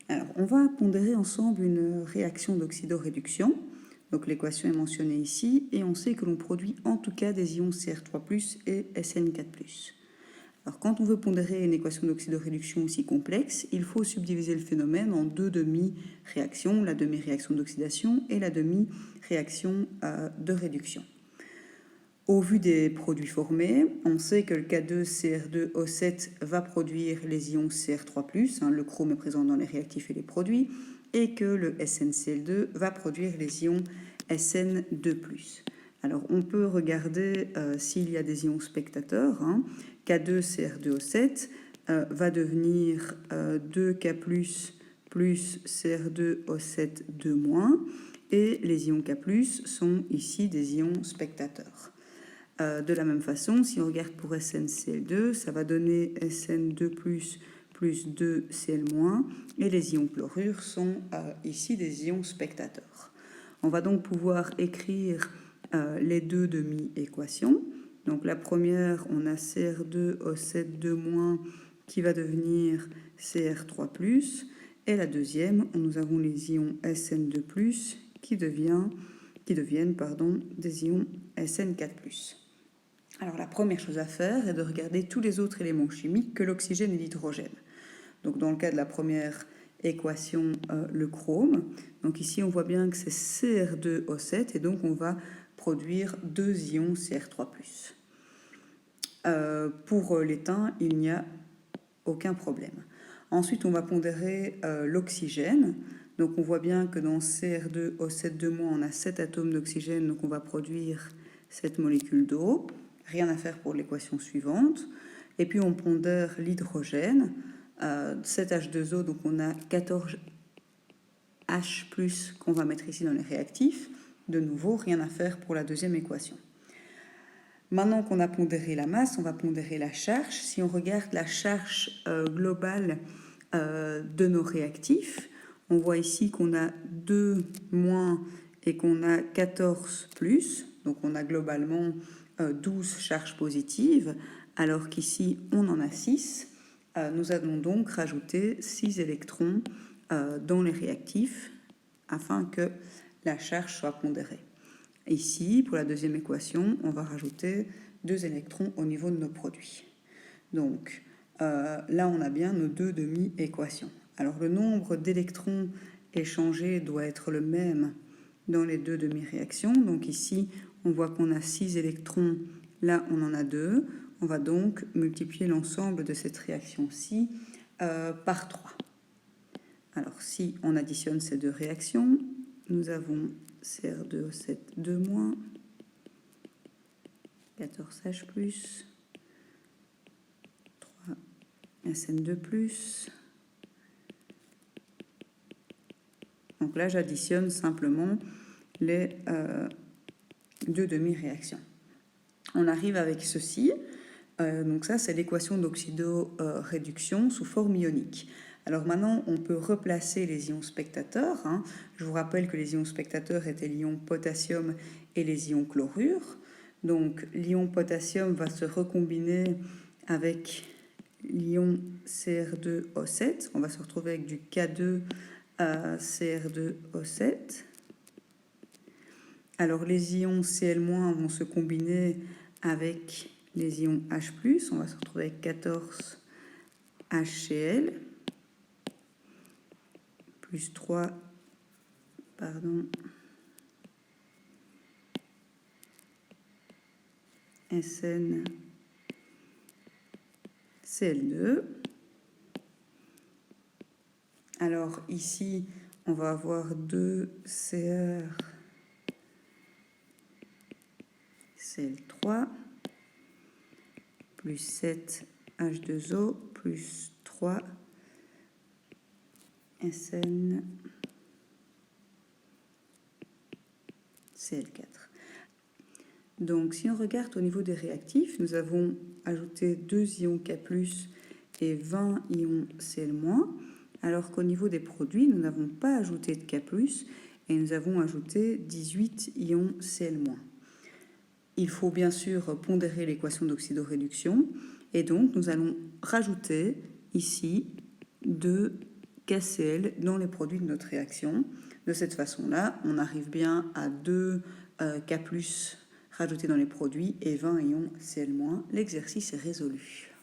Alors, on va pondérer ensemble une réaction d'oxydoréduction. Donc, l'équation est mentionnée ici, et on sait que l'on produit en tout cas des ions Cr3+, et SN4+. Alors, quand on veut pondérer une équation d'oxydoréduction aussi complexe, il faut subdiviser le phénomène en deux demi-réactions, la demi-réaction d'oxydation et la demi-réaction de réduction. Au vu des produits formés, on sait que le K2CR2O7 va produire les ions Cr3+, le chrome est présent dans les réactifs et les produits, et que le SnCl2 va produire les ions Sn2+. Alors on peut regarder s'il y a des ions spectateurs. K2CR2O7 va devenir 2K+, plus Cr2O7 2-, et les ions K+, sont ici des ions spectateurs. De la même façon, si on regarde pour SnCl2, ça va donner Sn2+, plus 2Cl-, et les ions chlorure sont ici des ions spectateurs. On va donc pouvoir écrire les deux demi-équations. Donc la première, on a Cr2O7 2- qui va devenir Cr3+, et la deuxième, nous avons les ions Sn2+, qui deviennent des ions Sn4+. Alors la première chose à faire est de regarder tous les autres éléments chimiques que l'oxygène et l'hydrogène. Donc dans le cas de la première équation, le chrome. Donc ici on voit bien que c'est Cr2O7 et donc on va produire deux ions Cr3+. Pour l'étain, il n'y a aucun problème. Ensuite on va pondérer l'oxygène. Donc on voit bien que dans Cr2O7 2-, on a 7 atomes d'oxygène, donc on va produire cette molécule d'eau. Rien à faire pour l'équation suivante. Et puis on pondère l'hydrogène. 7H2O, donc on a 14H+, qu'on va mettre ici dans les réactifs. De nouveau, rien à faire pour la deuxième équation. Maintenant qu'on a pondéré la masse, on va pondérer la charge. Si on regarde la charge globale de nos réactifs, on voit ici qu'on a 2- et qu'on a 14+. Donc on a globalement 12 charges positives, alors qu'ici on en a 6. Nous allons donc rajouter 6 électrons dans les réactifs afin que la charge soit pondérée. Ici, pour la deuxième équation, on va rajouter 2 électrons au niveau de nos produits. Donc là, on a bien nos deux demi-équations. Alors le nombre d'électrons échangés doit être le même dans les deux demi-réactions. Donc ici, on voit qu'on a 6 électrons, là on en a 2. On va donc multiplier l'ensemble de cette réaction-ci par 3. Alors si on additionne ces deux réactions, nous avons Cr2O7 2-, 14H+, 3 Sn2+. Donc là, j'additionne simplement les deux demi-réactions. On arrive avec ceci. Donc ça, c'est l'équation d'oxydoréduction sous forme ionique. Alors maintenant, on peut replacer les ions spectateurs. Je vous rappelle que les ions spectateurs étaient l'ion potassium et les ions chlorure. Donc l'ion potassium va se recombiner avec l'ion Cr2O7. On va se retrouver avec du K2 Cr2O7. Alors les ions Cl- vont se combiner avec les ions H+, on va se retrouver avec 14 HCl, plus 3, SnCl2. Alors ici, on va avoir 2 CrCl3, plus 7 H2O, plus 3 SnCl4. Donc si on regarde au niveau des réactifs, nous avons ajouté 2 ions K+, et 20 ions Cl-, alors qu'au niveau des produits, nous n'avons pas ajouté de K+, et nous avons ajouté 18 ions Cl-. Il faut bien sûr pondérer l'équation d'oxydoréduction, et donc nous allons rajouter ici 2 KCl dans les produits de notre réaction. De cette façon-là, on arrive bien à 2 K+, rajoutés dans les produits et 20 ions Cl-. L'exercice est résolu.